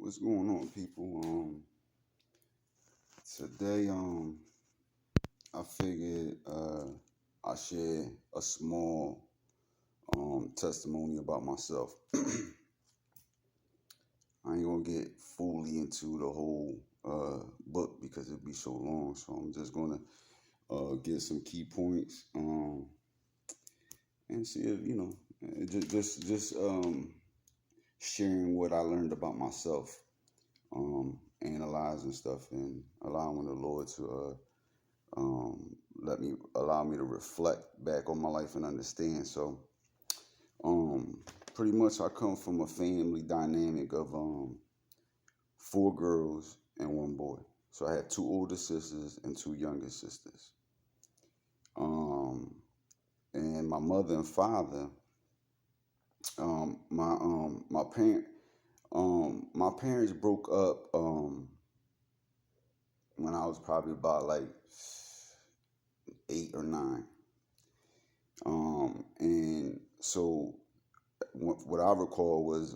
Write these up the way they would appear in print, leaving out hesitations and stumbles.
What's going on, people? Today, I figured I share a small testimony about myself. I ain't gonna get fully into the whole book because it'd be so long. So I'm just gonna get some key points and see if just sharing what I learned about myself, analyzing stuff and allowing the Lord to allow me to reflect back on my life and understand. So, um, pretty much, I come from a family dynamic of four girls and one boy. So I had two older sisters and two younger sisters. Um, and my mother and father, my parents broke up when I was probably about like 8 or 9. And so what I recall was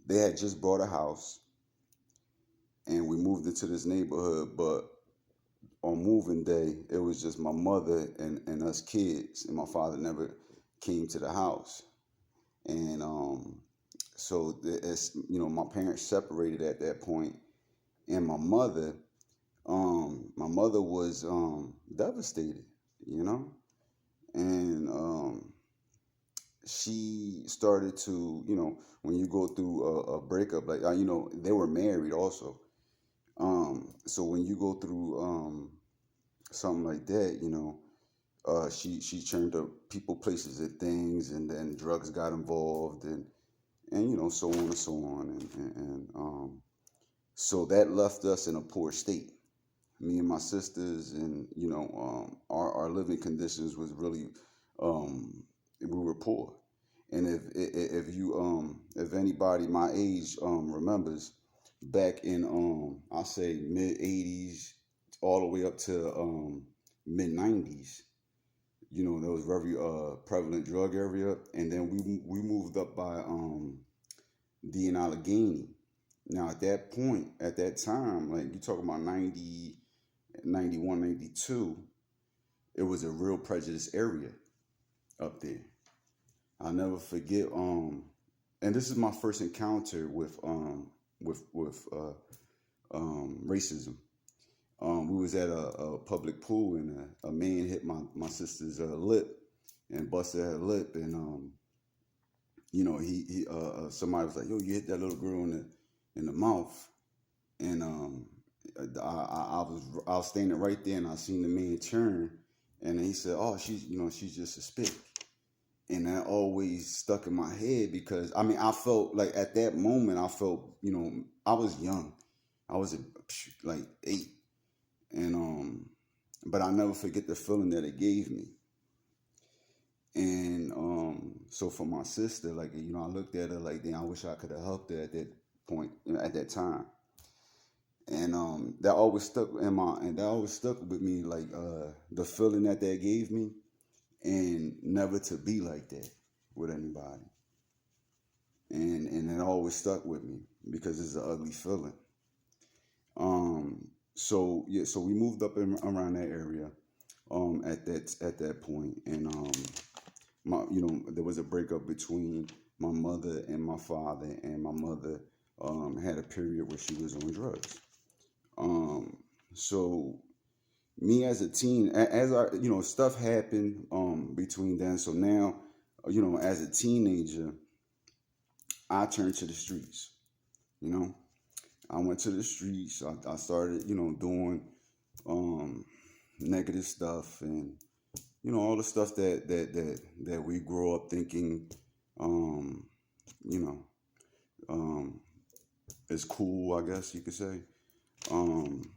they had just bought a house and we moved into this neighborhood, but on moving day, it was just my mother and us kids, and my father never came to the house. And so it's, my parents separated at that point, and my mother was devastated, you know, and she started to, when you go through a breakup, like, they were married also. So when you go through something like that, she turned to people, places, and things, and then drugs got involved, and so on and so on, and so that left us in a poor state. Me and my sisters, and our living conditions was really, we were poor. And if anybody my age remembers, back in I'll say mid 80s all the way up to mid 90s, there was very prevalent drug area, and then we moved up by D and Allegheny. Now at that point, at that time, like you talking about 90, 91, 92, it was a real prejudiced area up there. I'll never forget. And this is my first encounter with racism. We was at a public pool, and a man hit my sister's lip and busted her lip, and he somebody was like, "Yo, you hit that little girl in the mouth," and I was standing right there, and I seen the man turn, and he said, "Oh, she's just a spit." And that always stuck in my head because I felt like at that moment I was young. I was like 8, and but I never forget the feeling that it gave me. And so for my sister, like, I looked at her like, damn, I wish I could have helped her at that point, at that time. And that always stuck with me, like the feeling that gave me, and never to be like that with anybody. And it always stuck with me because it's an ugly feeling. So yeah, so we moved up around that area at that point, and there was a breakup between my mother and my father, and my mother had a period where she was on drugs. So me as a teen, as I, stuff happened between then. So now, as a teenager, I turned to the streets. You know, I went to the streets. I started, doing negative stuff, and all the stuff that we grow up thinking, um, you know, um, is cool, I guess you could say. Um,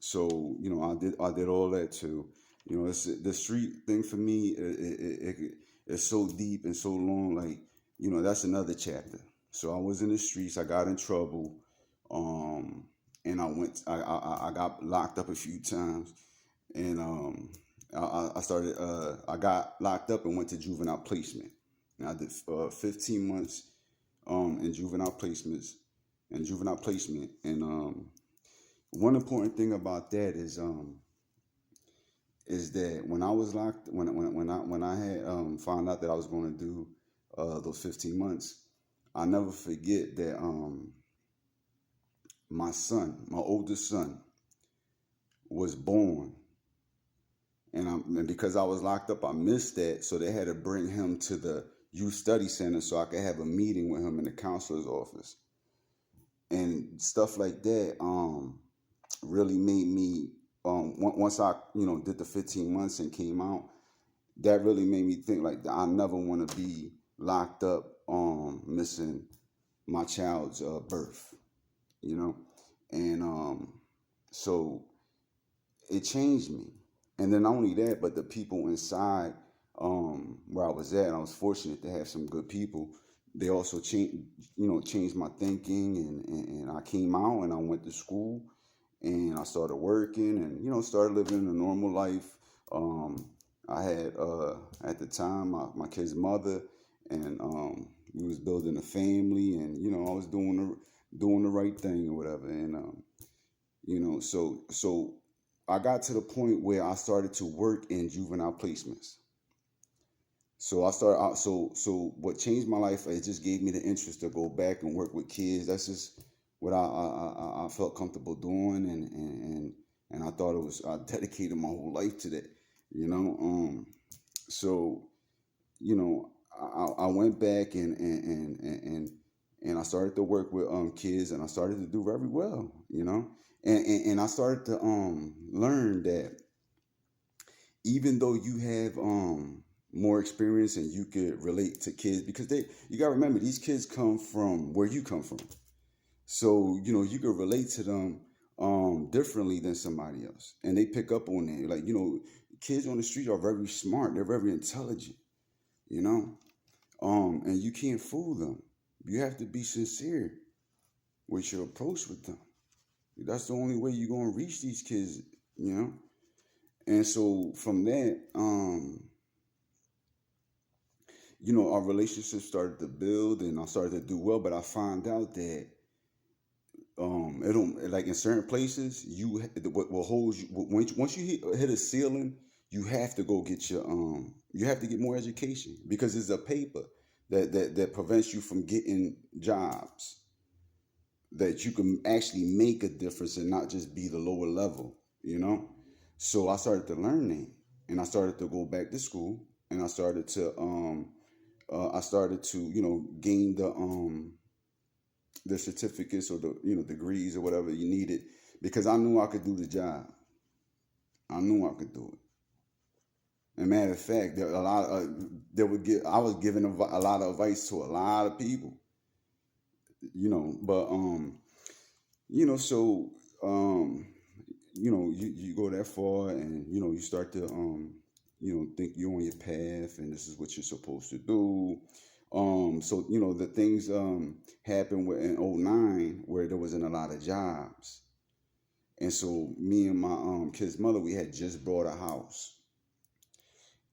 so I did all that too. It's the street thing for me. It's so deep and so long. Like, that's another chapter. So I was in the streets. I got in trouble, um, and I got locked up a few times, and I got locked up and went to juvenile placement. And I did 15 months in juvenile placements, and juvenile placement. And one important thing about that is that when I was locked, when I had found out that I was going to do those 15 months, I never forget that my son, my oldest son, was born, and because I was locked up, I missed that, so they had to bring him to the youth study center so I could have a meeting with him in the counselor's office, and stuff like that. Really made me once I did the 15 months and came out, that really made me think like I never want to be locked up missing my child's birth, you know. And so it changed me. And then not only that, but the people inside where I was at, I was fortunate to have some good people. They also changed my thinking, and I came out and I went to school and I started working and started living a normal life. I had at the time my kid's mother, and we was building a family, and I was doing the right thing or whatever, and so I got to the point where I started to work in juvenile placements. So I started out. So what changed my life? It just gave me the interest to go back and work with kids. That's just what I felt comfortable doing, and I thought I dedicated my whole life to that. So I went back and I started to work with kids, and I started to do very well. And I started to learn that even though you have more experience and you could relate to kids, because you gotta remember, these kids come from where you come from, so you could relate to them differently than somebody else, and they pick up on that. Like kids on the street are very smart, they're very intelligent, and you can't fool them. You have to be sincere with your approach with them. That's the only way you're gonna reach these kids, you know. And so from that, our relationship started to build, and I started to do well. But I found out that it don't, like in certain places, what holds you once you hit a ceiling, you have to go get you have to get more education, because it's a paper that prevents you from getting jobs that you can actually make a difference and not just be the lower level. So I started to learn that, and I started to go back to school, and I started to gain the certificates or the degrees or whatever you needed, because I knew I could do the job. I knew I could do it. And matter of fact, there a lot of I was giving a lot of advice to a lot of people, but so you go that far, and you start to think you're on your path and this is what you're supposed to do. So the things happened in '09 where there wasn't a lot of jobs, and so me and my kid's mother, we had just bought a house,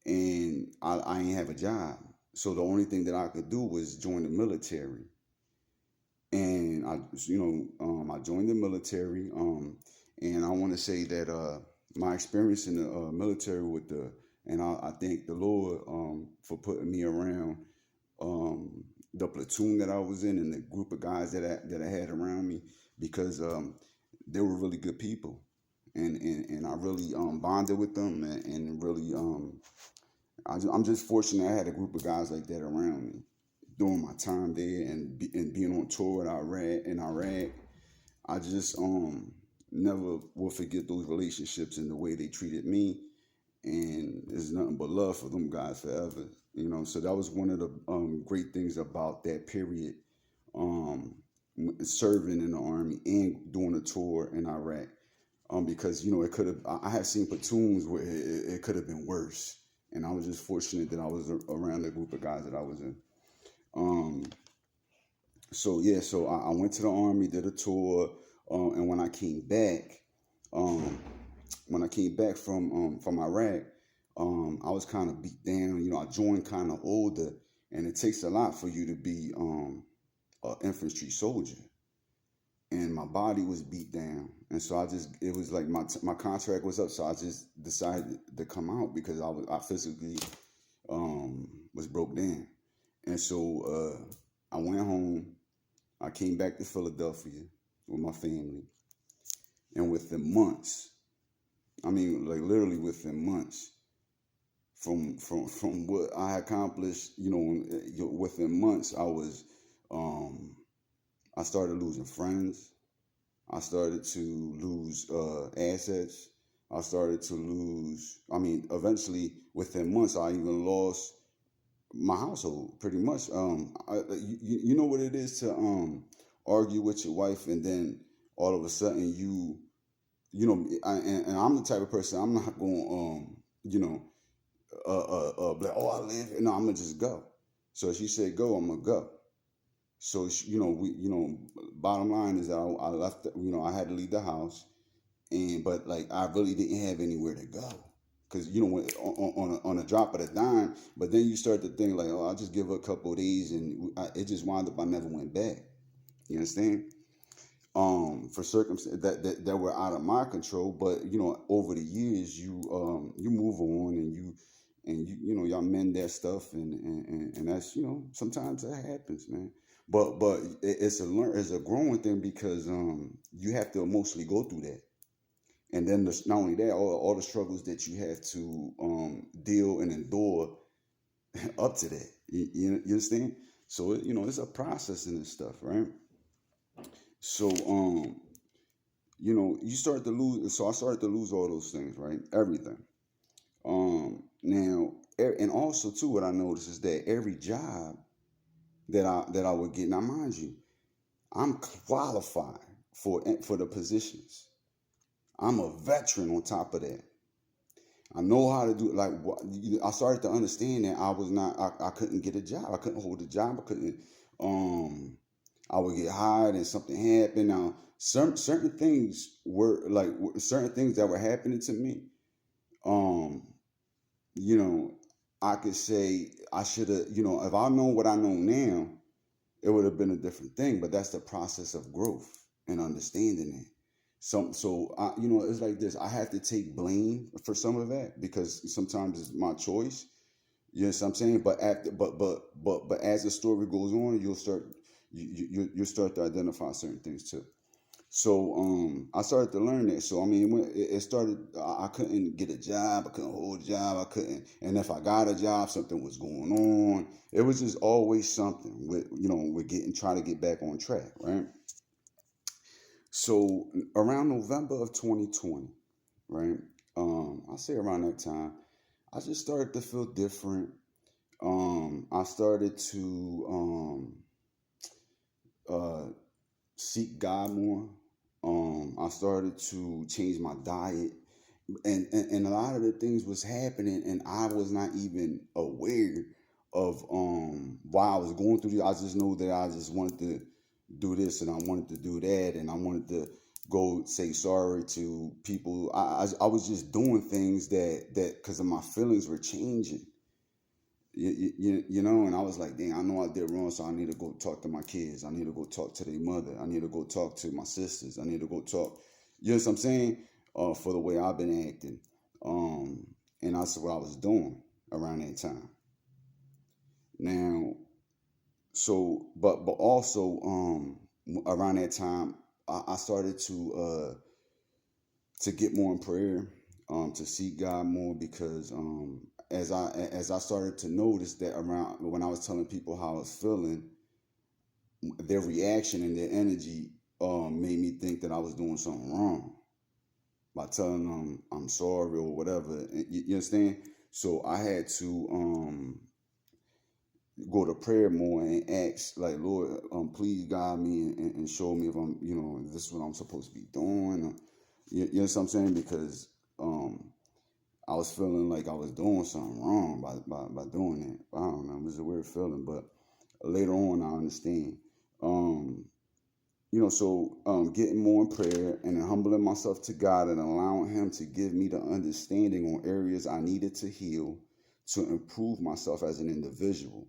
and I ain't have a job, so the only thing that I could do was join the military. And I joined the military, and I want to say that my experience in the military and I thank the Lord for putting me around the platoon that I was in, and the group of guys that I had around me, because they were really good people, and I really bonded with them, and really I'm just fortunate I had a group of guys like that around me during my time there, and being on tour in Iraq. I just never will forget those relationships and the way they treated me, and there's nothing but love for them guys forever. So that was one of the great things about that period, serving in the army and doing a tour in Iraq, because it could have. I have seen platoons where it could have been worse, and I was just fortunate that I was around the group of guys that I was in. So yeah, so I went to the army, did a tour, and when I came back from Iraq, I was kind of beat down. I joined kind of older, and it takes a lot for you to be an infantry soldier. my body was beat down, and so it was like my contract was up, so I just decided to come out because I physically was broke down, and so I went home. I came back to Philadelphia with my family, and within months, I mean, like literally within months, from what I accomplished, within months, I started losing friends. I started to lose assets. I started to lose. I mean, eventually, within months, I even lost my household pretty much. You know what it is to argue with your wife, and then all of a sudden and I'm the type of person, I'm not going like, oh, I live. No, I'm gonna just go. So she said go, I'm gonna go. So bottom line is that I left. I had to leave the house, but like I really didn't have anywhere to go, because on a drop of a dime. But then you start to think like, oh, I'll just give her a couple of days, and it just wound up I never went back. You understand? For circumstances that were out of my control, but over the years you move on, and y'all mend that stuff, and that's sometimes that happens, man. But it's a growing thing, because you have to emotionally go through that, and then not only that, all the struggles that you have to deal and endure up to that. You understand? So it's a process in this stuff, right? So you start to lose. So I started to lose all those things, right? Everything. Now, and also too, what I noticed is that every job that I would get. Now, mind you, I'm qualified for the positions. I'm a veteran on top of that. I know how to do it. Like, I started to understand that I was not. I couldn't get a job. I couldn't hold a job. I couldn't. I would get hired and something happened. Now, certain things were like certain things that were happening to me. Um, you know, I could say I should have. If I know what I know now, it would have been a different thing. But that's the process of growth and understanding it. It's like this. I have to take blame for some of that, because sometimes it's my choice. You know what I'm saying? But as the story goes on, you'll start to identify certain things too. So I started to learn that. So I mean, when it started, I couldn't get a job. I couldn't hold a job. I couldn't. And if I got a job, something was going on. It was just always something with trying to get back on track, right? So around November of 2020, right? I say around that time, I just started to feel different. I started to uh, seek God more. I started to change my diet, and a lot of the things was happening, and I was not even aware of why I was going through this. I just know that I just wanted to do this, and I wanted to do that, and I wanted to go say sorry to people. I was just doing things that because of my feelings were changing. And I was like, dang, I know I did wrong, so I need to go talk to my kids. I need to go talk to their mother. I need to go talk to my sisters. I need to go talk, you know what I'm saying? For the way I've been acting. And that's what I was doing around that time. Now, but also, around that time, I started to get more in prayer, to seek God more, because as I started to notice that around when I was telling people how I was feeling, their reaction and their energy made me think that I was doing something wrong by telling them I'm sorry or whatever. You understand? So I had to go to prayer more and ask, like, Lord, please guide me and show me if I'm, if this is what I'm supposed to be doing. Or, you know what I'm saying? Because I was feeling like I was doing something wrong by doing it. I don't know. It was a weird feeling, but later on I understand. Getting more in prayer and humbling myself to God and allowing Him to give me the understanding on areas I needed to heal to improve myself as an individual.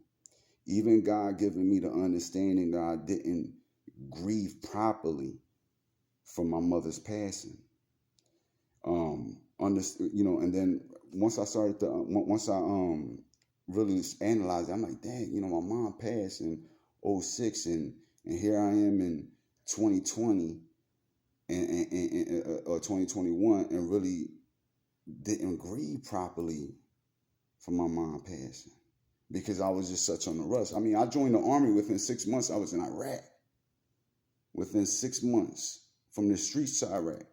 Even God giving me the understanding that I didn't grieve properly from my mother's passing. And then once I really analyzed it, I'm like, dang, my mom passed in '06, and here I am in 2020 or 2021, and really didn't grieve properly for my mom passing because I was just such on the rush. I mean, I joined the army within 6 months. I was in Iraq within 6 months from the streets to Iraq.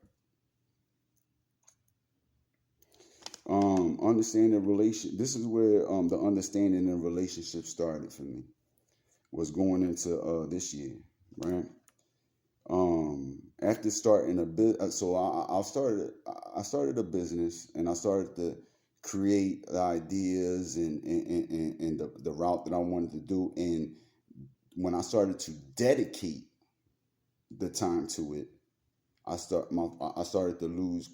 Understanding relation. This is where the understanding and relationship started for me. Was going into this year, right? After starting a bit, so I started a business, and I started to create the ideas and the route that I wanted to do. And when I started to dedicate the time to it, I started to lose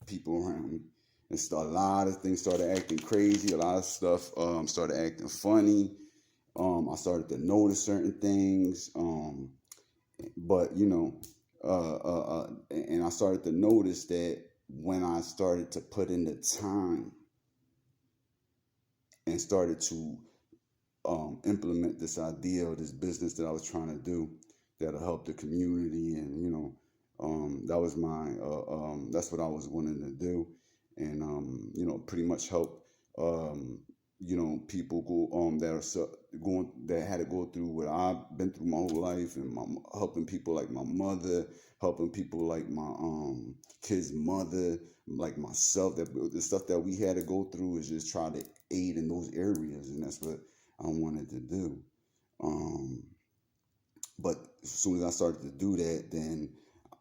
people around me. And a lot of things started acting crazy. A lot of stuff started acting funny. I started to notice certain things. But and I started to notice that when I started to put in the time and started to implement this idea of this business that I was trying to do that'll help the community, and that was that's what I was wanting to do, and pretty much help people that had to go through what I've been through my whole life, and helping people like my mother, helping people like my kid's mother, like myself. That the stuff that we had to go through is just try to aid in those areas, and that's what I wanted to do. But as soon as I started to do that, then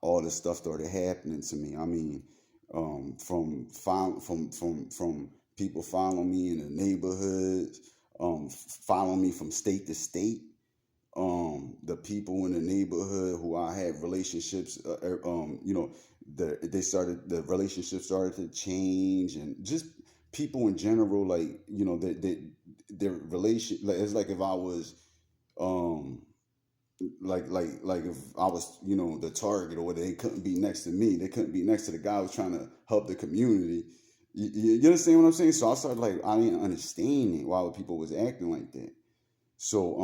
all this stuff started happening to me. I mean, from people following me in the neighborhoods, following me from state to state. The people in the neighborhood who I had relationships, the relationship started to change, and just people in general, like their relation. Like, it's like if I was, like if I was, the target, or they couldn't be next to me. They couldn't be next to the guy who was trying to help the community. You understand what I'm saying? So I started, like, I didn't understand why people was acting like that. So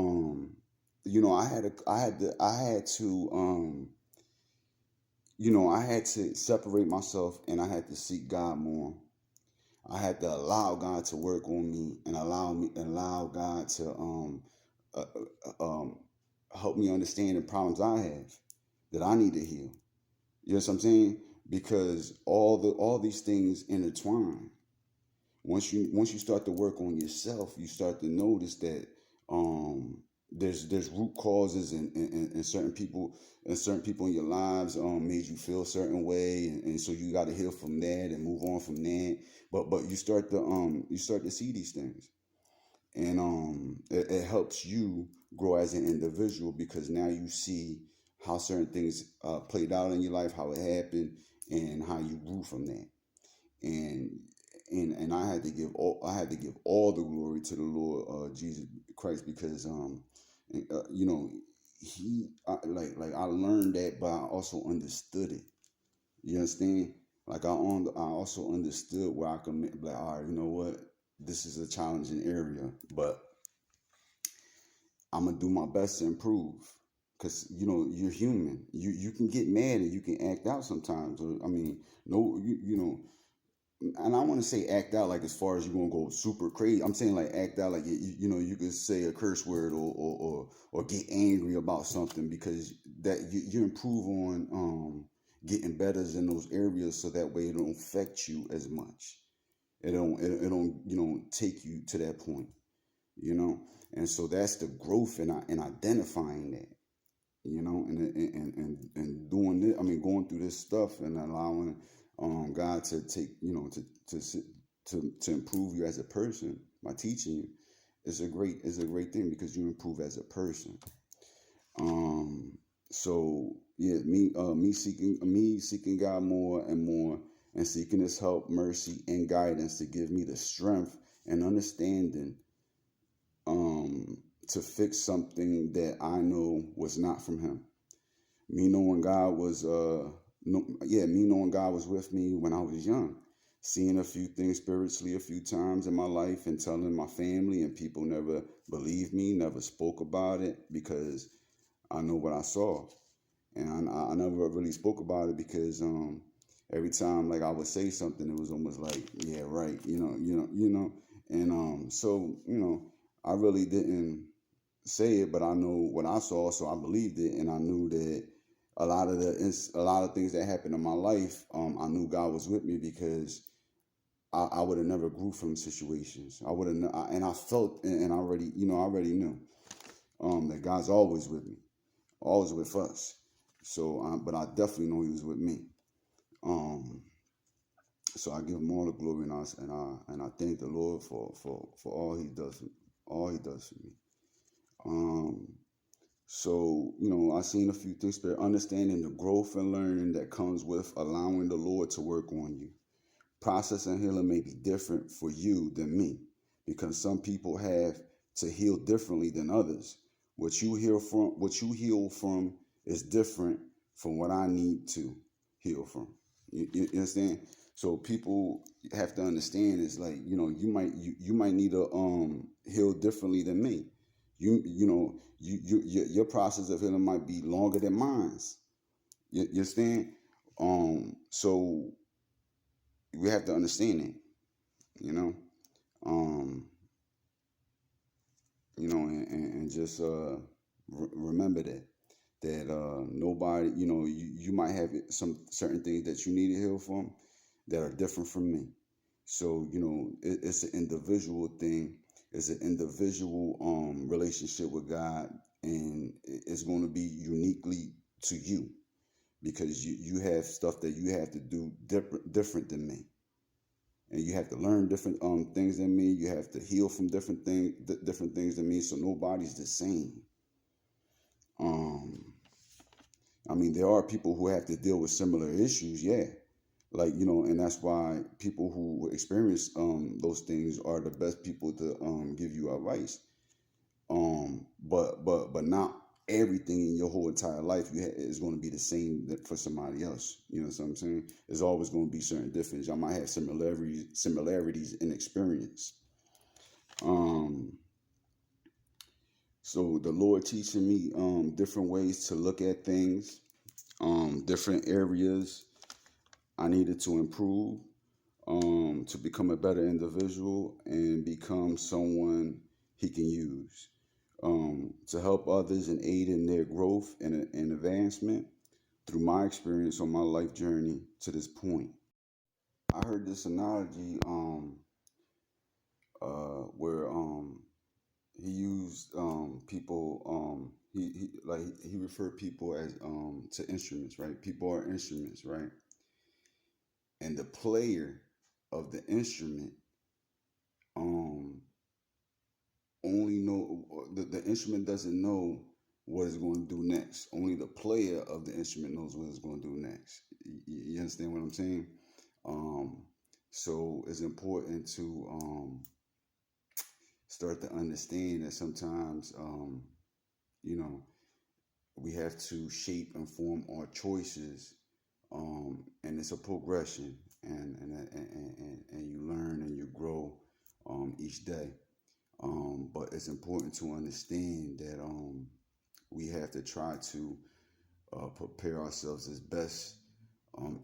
I had to separate myself, and I had to seek God more. I had to allow God to work on me, and allow God to uh, help me understand the problems I have that I need to heal. You know what I'm saying? Because all these things intertwine. Once you start to work on yourself, you start to notice that there's root causes, and certain people in your lives made you feel a certain way, and so you got to heal from that and move on from that. But you start to see these things, and it helps you grow as an individual, because now you see how certain things played out in your life, how it happened, and how you grew from that. And I had to give all the glory to the Lord Jesus Christ, because he like I learned that, but I also understood it. You understand? Like I also understood where I could like, all right, you know what, this is a challenging area, but I'm gonna do my best to improve. Cause you're human. You can get mad and you can act out sometimes. Or, I mean, no, and I want to say act out like as far as you're gonna go super crazy. I'm saying like act out like you could say a curse word, or get angry about something, because that you improve on getting better in those areas, so that way it don't affect you as much. It don't take you to that point, and so that's the growth in identifying that, and doing it. I mean, going through this stuff and allowing God to take, to improve you as a person by teaching you is a great thing, because you improve as a person. So yeah, me seeking God more and more, and seeking His help, mercy, and guidance to give me the strength and understanding to fix something that I know was not from Him. Me knowing God was me knowing God was with me when I was young, seeing a few things spiritually a few times in my life and telling my family, and people never believed me, never spoke about it because I know what I saw. And I never really spoke about it because every time like I would say something, it was almost like, yeah, right, and so I really didn't say it, but I know what I saw, so I believed it, and I knew that a lot of things that happened in my life, I knew God was with me because I would have never grew from situations. I would have, and I felt, and I already knew that God's always with me, always with us. So, but I definitely know He was with me. Um, so I give Him all the glory, and I thank the Lord for all He does for me. Um, So, I've seen a few things, but understanding the growth and learning that comes with allowing the Lord to work on you. Process and healing may be different for you than me because some people have to heal differently than others. What you heal from is different from what I need to heal from. You understand? So people have to understand is like, you might need to heal differently than me. Your process of healing might be longer than mine's. You understand? So we have to understand it, you know. Um, and just remember that nobody, you might have some certain things that you need to heal from that are different from me. So it's an individual thing. It's an individual relationship with God, and it's going to be uniquely to you because you have stuff that you have to do different than me, and you have to learn different things than me. You have to heal from different things than me. So nobody's the same. Um, I mean, there are people who have to deal with similar issues, yeah. Like, and that's why people who experience those things are the best people to give you advice. But not everything in your whole entire life is going to be the same for somebody else. You know what I'm saying? There's always going to be certain differences. I might have similarities in experience. Um, so the Lord teaching me different ways to look at things, different areas I needed to improve, to become a better individual and become someone He can use, to help others and aid in their growth and advancement through my experience on my life journey to this point. I heard this analogy where he used people he referred people as to instruments, right? People are instruments, right? And the player of the instrument um only know the instrument doesn't know what it's going to do next. Only the player of the instrument knows what it's going to do next. You understand what I'm saying? Um, so it's important to start to understand that sometimes, you know, we have to shape and form our choices, and it's a progression, and you learn and you grow each day. But it's important to understand that we have to try to prepare ourselves as best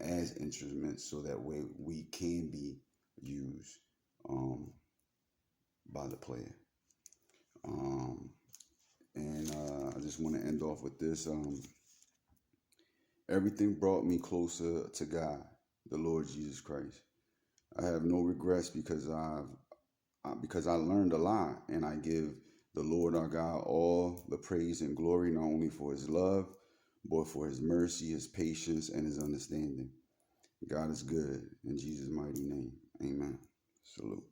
as instruments so that way we can be used um, by the player. Um, and I just want to end off with this. Everything brought me closer to God, the Lord Jesus Christ. I have no regrets because I learned a lot, and I give the Lord our God all the praise and glory, not only for His love, but for His mercy, His patience, and His understanding. God is good. In Jesus' mighty name, amen. Salute.